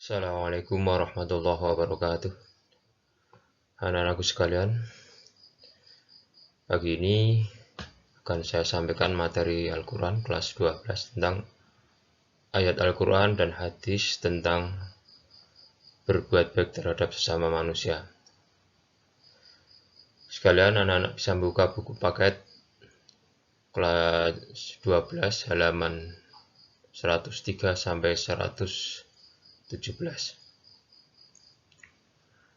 Assalamualaikum warahmatullahi wabarakatuh. Anak-anakku sekalian, pagi ini akan saya sampaikan materi Al-Quran kelas 12 tentang ayat Al-Quran dan hadis tentang berbuat baik terhadap sesama manusia. Sekalian anak-anak bisa buka buku paket kelas 12 halaman 103 sampai 117.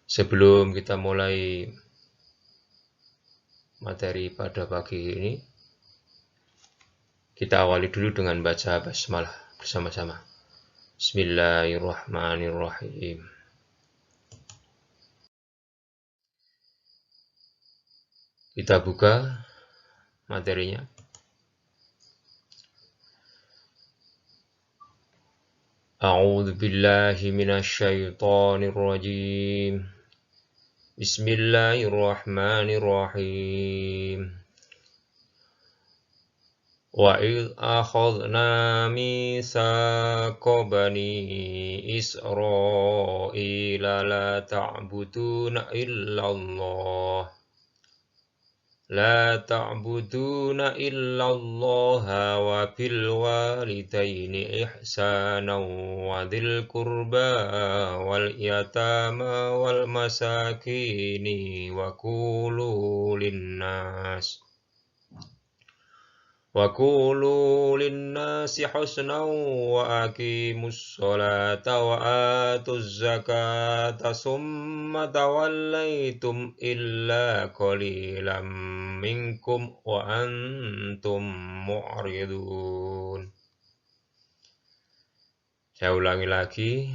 Sebelum kita mulai materi pada pagi ini, kita awali dulu dengan baca basmalah bersama-sama. Bismillahirrahmanirrahim. Kita buka materinya. A'udzu billahi minasyaitonir rajim. Bismillahirrahmanirrahim. Wa idh akhadna mitsaqa bani Israila la ta'buduna illallah لا تعبدون إلا الله وبالوالدين إحسانا وذي القربى واليتامى والمساكين وقولوا للناس حسنا وأقيموا الصلاة وآتوا الزكاة ثم توليتم إلا قليلا منكم وأنتم معرضون. Saya ulangi lagi,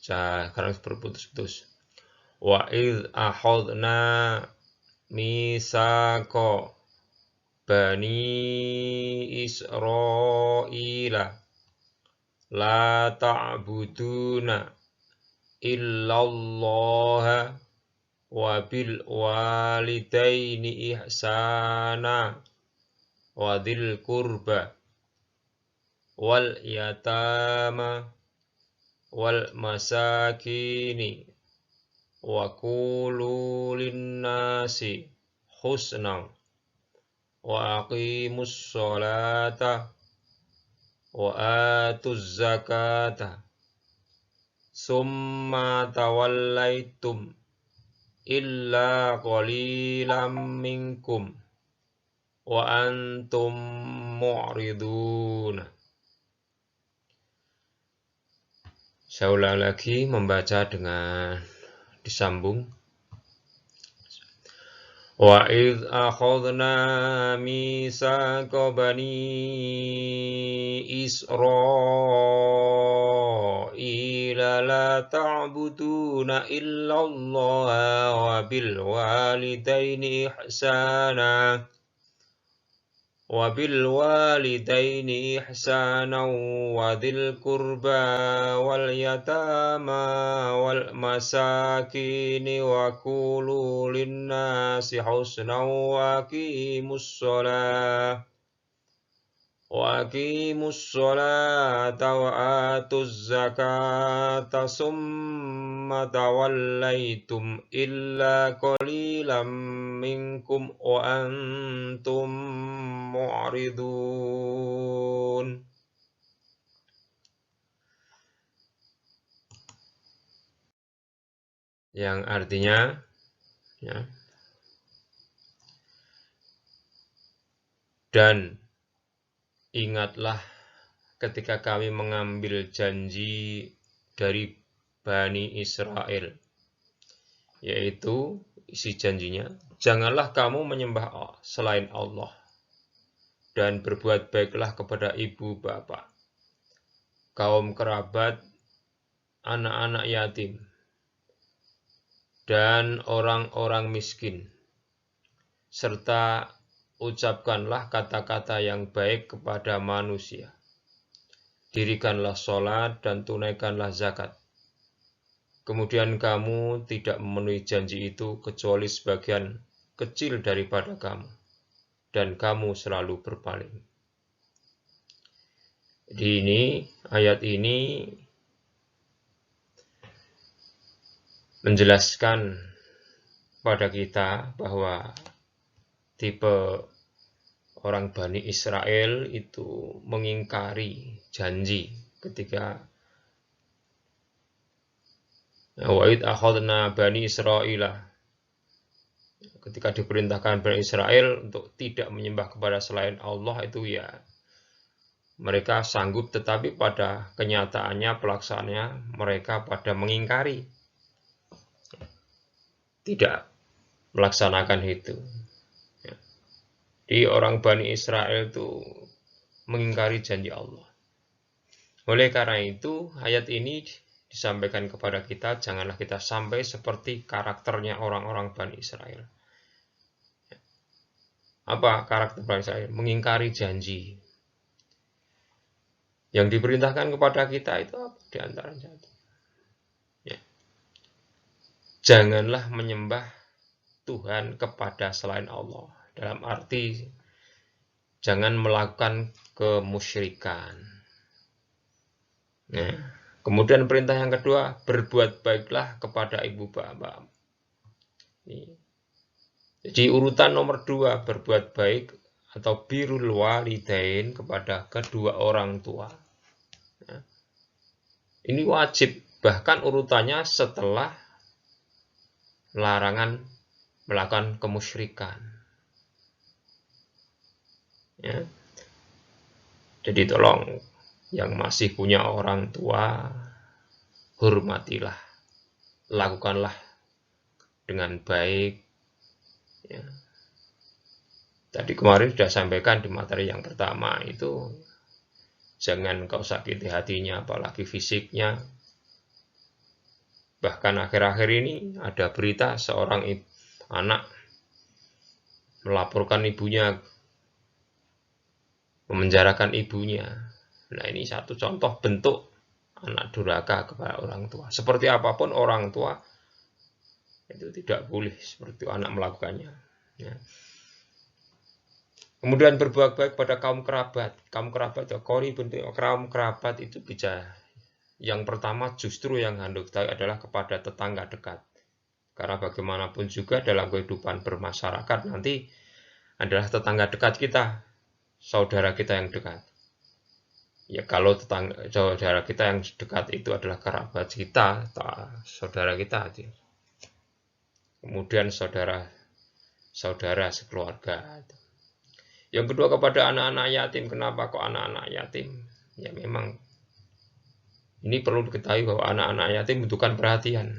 sekarang berputus-putus. Wa idh akhadna mitsaqa Bani Israila la ta'buduna illallah wa bil walidaini ihsana wa dhil qurba wal yatama wal masakini wa qulu linnasi husnan wa aqimus sholata wa atuz zakata summa tawallaitum illa qalilam minkum wa antum mu'ridun. Saya ulang lagi membaca dengan disambung. Wa idh akhadna mitsaqa bani Israila la ta'buduna illallah wa bil walidaini ihsana wa dhil qurba wal yatama wal masakini wa qulu linnasi husnan wa aqimus sholata wa atuz zakata summa tawallaitum illa qalilam minkum wa antum mu'ridun. Yang artinya dan ingatlah ketika kami mengambil janji dari Bani Israel, yaitu isi janjinya, janganlah kamu menyembah selain Allah dan berbuat baiklah kepada ibu bapak, kaum kerabat, anak-anak yatim, dan orang-orang miskin, serta ucapkanlah kata-kata yang baik kepada manusia. Dirikanlah sholat dan tunaikanlah zakat. Kemudian kamu tidak memenuhi janji itu kecuali sebagian kecil daripada kamu, dan kamu selalu berpaling. Di ayat ini menjelaskan pada kita bahwa tipe orang Bani Israel itu mengingkari janji ketika wa'id akhadna Bani Israila, ketika diperintahkan Bani Israel untuk tidak menyembah kepada selain Allah, itu ya mereka sanggup, tetapi pada kenyataannya pelaksanaannya mereka pada mengingkari, tidak melaksanakan itu. Di orang Bani Israel itu mengingkari janji Allah. Oleh karena itu, ayat ini disampaikan kepada kita, janganlah kita sampai seperti karakternya orang-orang Bani Israel. Apa karakter Bani Israel? Mengingkari janji. Yang diperintahkan kepada kita itu apa? Di antara janji. Ya. Janganlah menyembah Tuhan kepada selain Allah. Dalam arti, jangan melakukan kemusyrikan. Nah, kemudian perintah yang kedua, berbuat baiklah kepada ibu bapak. Jadi urutan nomor 2, berbuat baik atau birrul walidain kepada kedua orang tua. Nah, ini wajib, bahkan urutannya setelah larangan melakukan kemusyrikan. Ya. Jadi tolong, yang masih punya orang tua, hormatilah, lakukanlah dengan baik. Ya. Tadi kemarin sudah sampaikan di materi yang pertama itu, jangan kau sakiti hatinya, apalagi fisiknya. Bahkan akhir-akhir ini ada berita seorang anak melaporkan ibunya, memenjarakan ibunya. Nah, ini satu contoh bentuk anak durhaka kepada orang tua. Seperti apapun orang tua, itu tidak boleh seperti itu anak melakukannya. Ya. Kemudian berbuat baik pada kaum kerabat. Kaum kerabat itu bisa. Yang pertama justru yang Anda ketahui adalah kepada tetangga dekat. Karena bagaimanapun juga dalam kehidupan bermasyarakat nanti adalah tetangga dekat kita, saudara kita yang dekat. Ya, kalau saudara kita yang dekat itu adalah kerabat kita, saudara kita. Kemudian saudara sekeluarga. Yang kedua kepada anak-anak yatim. Kenapa kok anak-anak yatim? Ya memang ini perlu diketahui bahwa anak-anak yatim membutuhkan perhatian.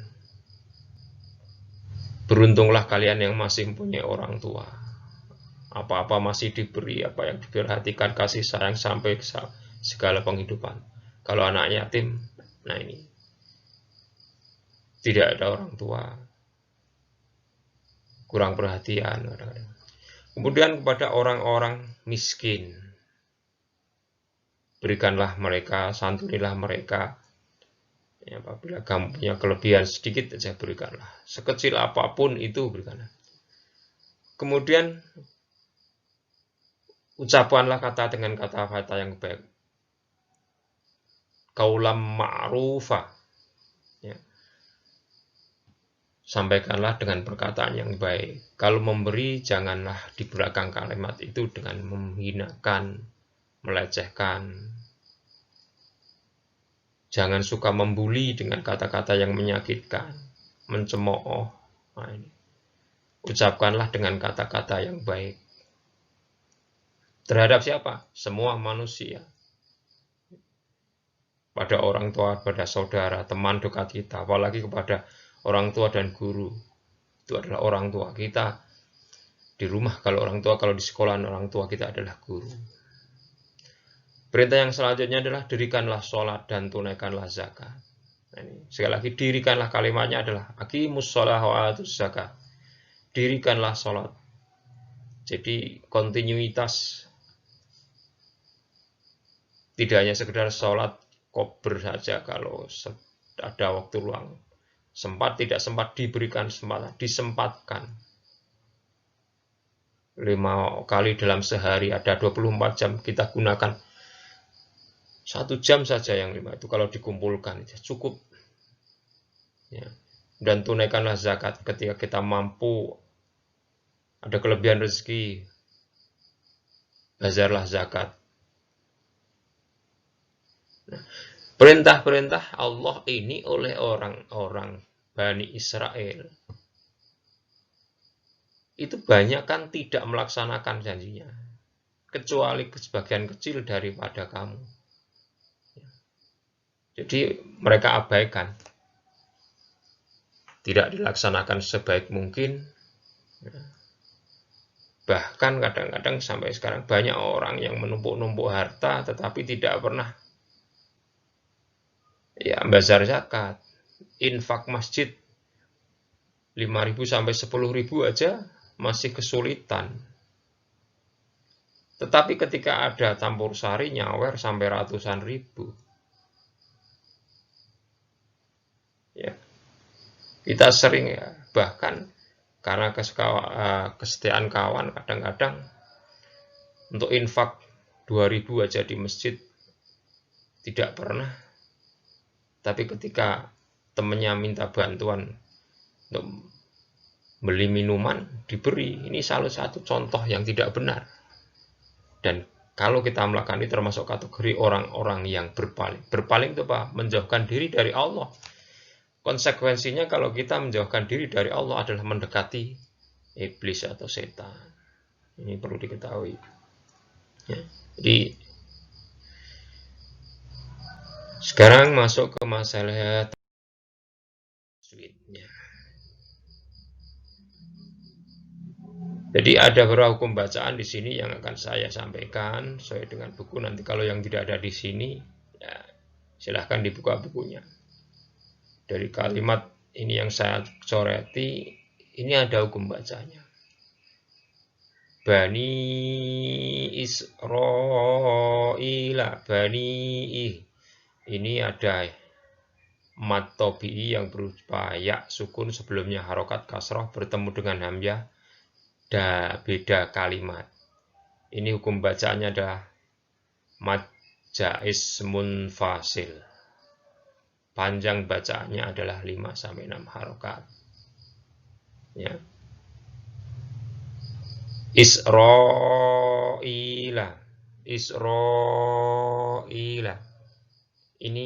Beruntunglah kalian yang masih mempunyai orang tua. Apa-apa masih diberi, apa yang diperhatikan, kasih sayang sampai segala penghidupan. Kalau anak yatim, nah ini tidak ada orang tua, kurang perhatian kadang-kadang. Kemudian kepada orang-orang miskin, berikanlah mereka, santunilah mereka. Ya, apabila kamu punya kelebihan sedikit saja, berikanlah. Sekecil apapun itu berikanlah. Kemudian ucapkanlah kata dengan kata-kata yang baik. Kaulam ma'rufa. Ya. Sampaikanlah dengan perkataan yang baik. Kalau memberi, janganlah di belakang kalimat itu dengan menghinakan, melecehkan. Jangan suka membuli dengan kata-kata yang menyakitkan, mencemooh. Nah, ini. Ucapkanlah dengan kata-kata yang baik. Terhadap siapa? Semua manusia. Pada orang tua, pada saudara, teman dekat kita, apalagi kepada orang tua dan guru. Itu adalah orang tua kita. Di rumah kalau orang tua, kalau di sekolah orang tua kita adalah guru. Perintah yang selanjutnya adalah dirikanlah sholat dan tunaikanlah zakat. Nah, ini, sekali lagi dirikanlah, kalimatnya adalah aqimus sholah wa atuz zakat. Dirikanlah sholat. Jadi kontinuitas, tidak hanya sekedar sholat kober saja kalau ada waktu luang. Sempat tidak sempat diberikan kesempatan, disempatkan. 5 kali dalam sehari, ada 24 jam, kita gunakan 1 jam saja yang 5 itu kalau dikumpulkan itu cukup. Ya. dan tunaikanlah zakat ketika kita mampu, ada kelebihan rezeki, bazarlah zakat. Perintah-perintah Allah ini oleh orang-orang Bani Israel itu banyak kan tidak melaksanakan janjinya, kecuali sebagian kecil daripada kamu. Jadi mereka abaikan, tidak dilaksanakan sebaik mungkin. Bahkan kadang-kadang sampai sekarang banyak orang yang menumpuk-numpuk harta tetapi tidak pernah bazar zakat, infak masjid 5.000 sampai 10.000 aja masih kesulitan. Tetapi ketika ada campur sari nyawer sampai ratusan ribu. Ya. Kita sering bahkan karena kesetiaan kawan kadang-kadang untuk infak 2.000 aja di masjid tidak pernah. Tapi ketika temannya minta bantuan untuk beli minuman, diberi. Ini salah satu contoh yang tidak benar. Dan kalau kita melakukan ini termasuk kategori orang-orang yang berpaling. Berpaling itu apa? Menjauhkan diri dari Allah. Konsekuensinya kalau kita menjauhkan diri dari Allah adalah mendekati iblis atau setan. Ini perlu diketahui. Ya. Jadi sekarang masuk ke masalah tajwidnya. Jadi ada beberapa hukum bacaan di sini yang akan saya sampaikan sesuai dengan buku. Nanti kalau yang tidak ada di sini, ya silahkan dibuka bukunya. Dari kalimat ini yang saya coreti, ini ada hukum bacanya. Bani Israila, ini ada mat tobi'i yang berupa ya sukun sebelumnya harokat kasroh bertemu dengan hamzah. Beda kalimat. Ini hukum bacaannya adalah mad jaiz munfasil. Panjang bacaannya adalah 5-6 harokat. Ya. Israila. Ini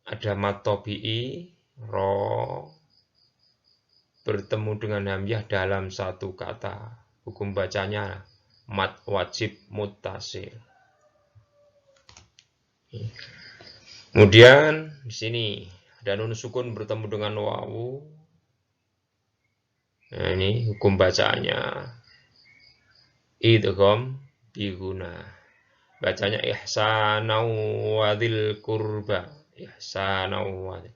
ada mad tobi'i ro bertemu dengan hamzah dalam satu kata. Hukum bacanya mad wajib muttasil. Kemudian di sini ada nun sukun bertemu dengan wawu. Nah, ini hukum bacaannya idgham biguna. Bacanya ihsanau wadil kurba. Ihsanau wadil.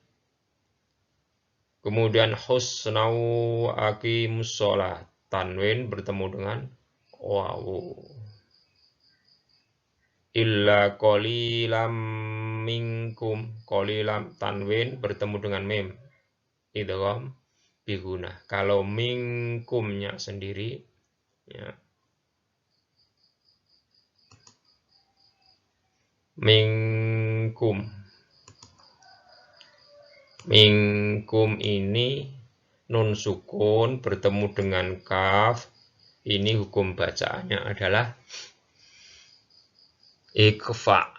Kemudian husnau aqimus sholat. Tanwin bertemu dengan wawu. Illa qalilam minkum. Qalilam tanwin bertemu dengan mim. Idgham biguna. Kalau minkumnya sendiri, ya. Minkum ini nun sukun bertemu dengan kaf. Ini hukum bacaannya adalah ikhfa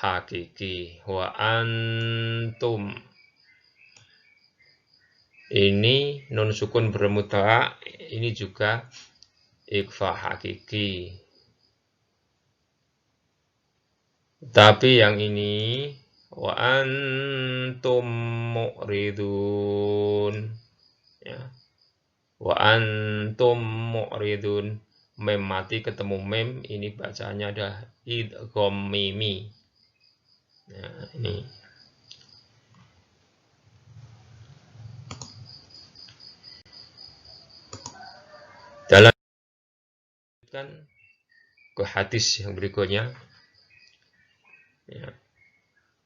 hakiki. Wa antum, ini nun sukun bermuta. Ini juga ikhfa hakiki. Tapi yang ini wa antum mu'ridun, ya. Wa antum mu'ridun, mem mati ketemu mem, ini bacanya ada idgham mimi. Nah, ini dalam ke hadis yang berikutnya, ya.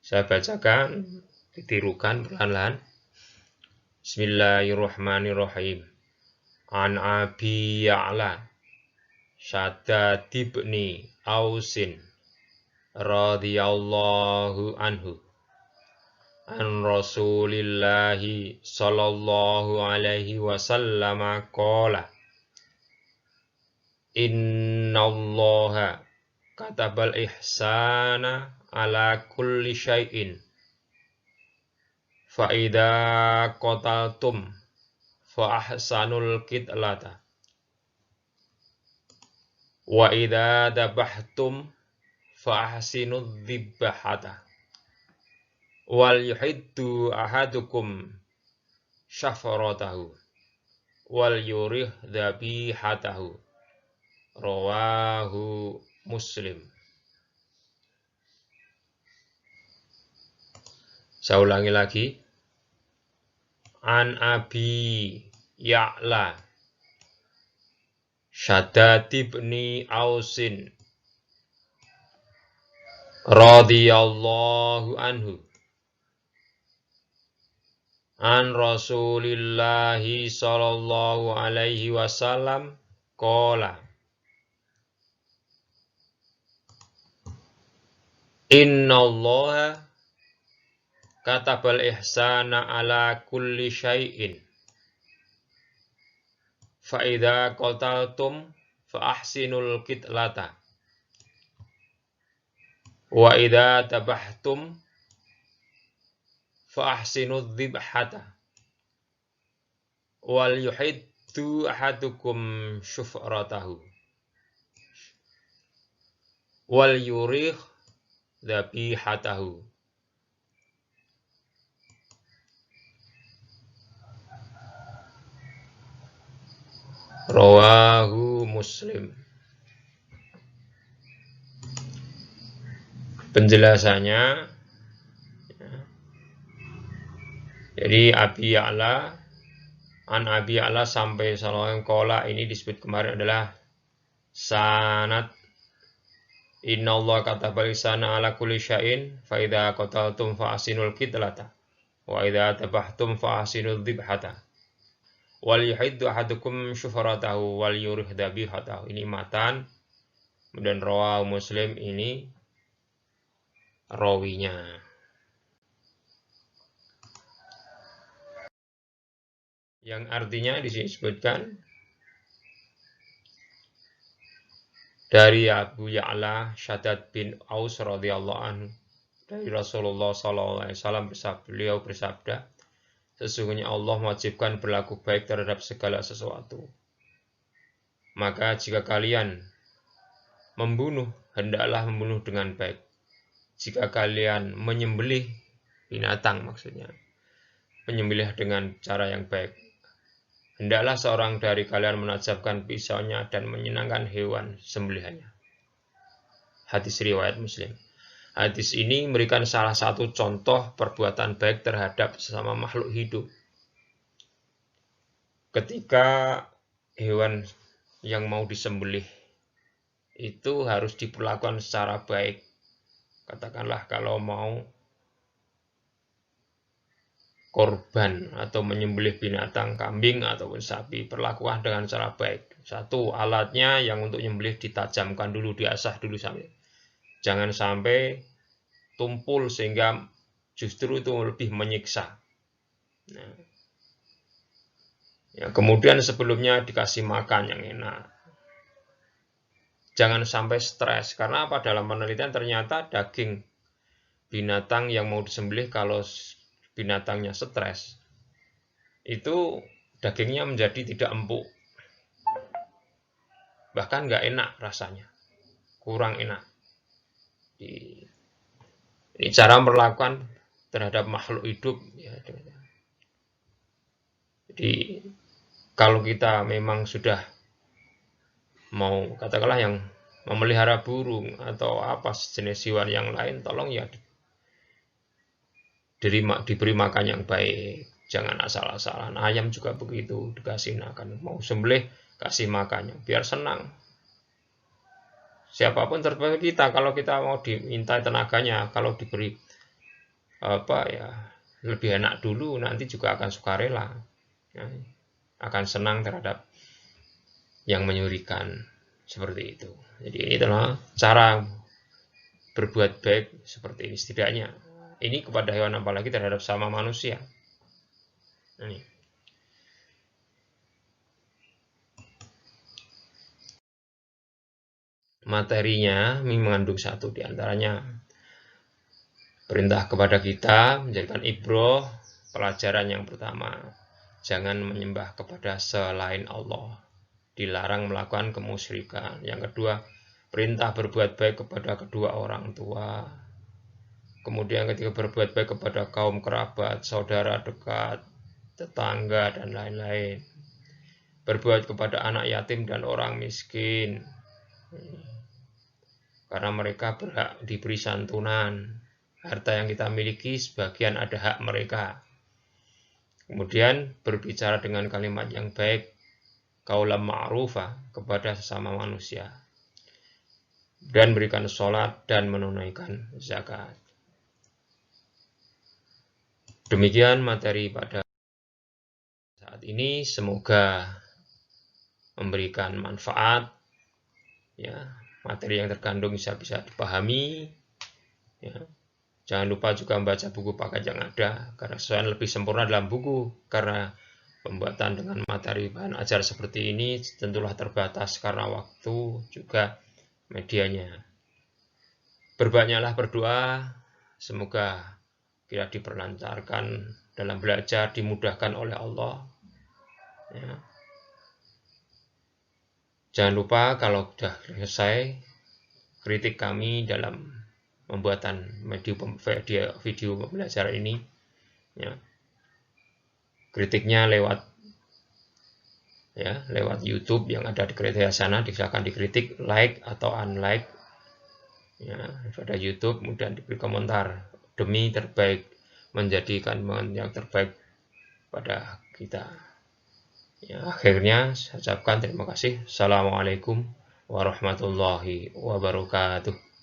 Saya bacakan, ditirukan perlahan-lahan. Bismillahirrahmanirrahim. An Abi Ya'la Shaddad ibni Ausin radhiyallahu anhu an Rasulillahi sallallahu alaihi wasallam qala innallaha katabal ihsana ala kulli syai'in fa idza qataltum fa ahsanul qitlata wa idza dabahtum fa ahsinud dzibhata wal yuhiddu ahadukum syafaratahu wal yurih dzabihatahu rawahu Muslim. Saya ulangi lagi. An Abi Ya'la Shaddad ibni Ausin radhiyallahu anhu an Rasulillahi sallallahu alaihi wasallam qala innallaha katabal ihsana ala kulli syai'in fa idza qataltum fa ahsinul qitlata wa idza tabahtum fa ahsinud dzibhata wal yuhiddu ahadukum syufratahu wal yurih dzabihatahu rawahu Muslim. Penjelasannya, jadi Abi Ya'la an Abi Ya'la sampai sallallahu qala ini disebut kemarin adalah sanad innallaha katabal ihsana ala kulli syai'in fa idza qataltum fa ahsinul qitlata wa idza tabahtum fa ahsinul dzibhata wal yuhiddu ahadukum syufaratahu wal yurih dzabihatahu. Ini matan, kemudian rawahu Muslim ini rawinya. Yang artinya disebutkan dari Abu Ya'la Shaddad bin Aus radhiyallahu anhu dari Rasulullah sallallahu alaihi wasallam beliau bersabda, sesungguhnya Allah mewajibkan berlaku baik terhadap segala sesuatu. Maka jika kalian membunuh, hendaklah membunuh dengan baik. Jika kalian menyembelih binatang, maksudnya menyembelih dengan cara yang baik, hendaklah seorang dari kalian menajamkan pisaunya dan menyenangkan hewan sembelihannya. Hadis riwayat Muslim. Hadis ini memberikan salah satu contoh perbuatan baik terhadap sesama makhluk hidup. Ketika hewan yang mau disembelih itu harus diperlakukan secara baik. Katakanlah kalau mau korban atau menyembelih binatang kambing ataupun sapi, perlakukan dengan cara baik. Satu, alatnya yang untuk menyembelih ditajamkan dulu, diasah dulu sampai. Jangan sampai tumpul sehingga justru itu lebih menyiksa. Nah, ya, kemudian sebelumnya dikasih makan yang enak. Jangan sampai stres, karena apa? Dalam penelitian ternyata daging binatang yang mau disembelih kalau binatangnya stres, itu dagingnya menjadi tidak empuk. Bahkan nggak enak rasanya, kurang enak. Ini cara melakukan terhadap makhluk hidup. Ya. Jadi kalau kita memang sudah mau, katakanlah yang memelihara burung atau apa jenis hewan yang lain, tolong ya diberi makan yang baik, jangan asal-asalan. Ayam juga begitu, dikasih makan, mau sembelih kasih makannya biar senang. Siapapun termasuk kita, kalau kita mau diminta tenaganya, kalau diberi lebih enak dulu, nanti juga akan sukarela, ya, akan senang terhadap yang menyurikan seperti itu. Jadi ini adalah cara berbuat baik seperti ini, setidaknya ini kepada hewan, apalagi terhadap sama manusia. Ini materinya mengandung satu diantaranya perintah kepada kita menjadikan ibroh. Pelajaran yang pertama, jangan menyembah kepada selain Allah, dilarang melakukan kemusyrikan. Yang kedua, perintah berbuat baik kepada kedua orang tua. Kemudian ketika berbuat baik kepada kaum kerabat, saudara dekat, tetangga, dan lain-lain. Berbuat kepada anak yatim dan orang miskin, karena mereka berhak diberi santunan. Harta yang kita miliki sebagian ada hak mereka. Kemudian berbicara dengan kalimat yang baik, qaulan ma'rufah, kepada sesama manusia. Dan berikan sholat dan menunaikan zakat. Demikian materi pada saat ini, semoga memberikan manfaat. Ya, materi yang terkandung bisa dipahami. Ya. Jangan lupa juga membaca buku paket yang ada, karena sesuatu lebih sempurna dalam buku, karena pembuatan dengan materi bahan ajar seperti ini tentulah terbatas karena waktu juga medianya. Berbanyaklah berdoa, semoga kita diperlancarkan dalam belajar, dimudahkan oleh Allah. Ya. Jangan lupa kalau sudah selesai kritik kami dalam pembuatan video pembelajaran ini, ya. Kritiknya lewat YouTube yang ada di kriteria sana, silakan dikritik, like atau unlike, ya, pada YouTube, kemudian diberi komentar demi terbaik, menjadikan yang terbaik pada kita. Ya, akhirnya saya ucapkan terima kasih. Assalamualaikum warahmatullahi wabarakatuh.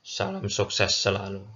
Salam sukses selalu.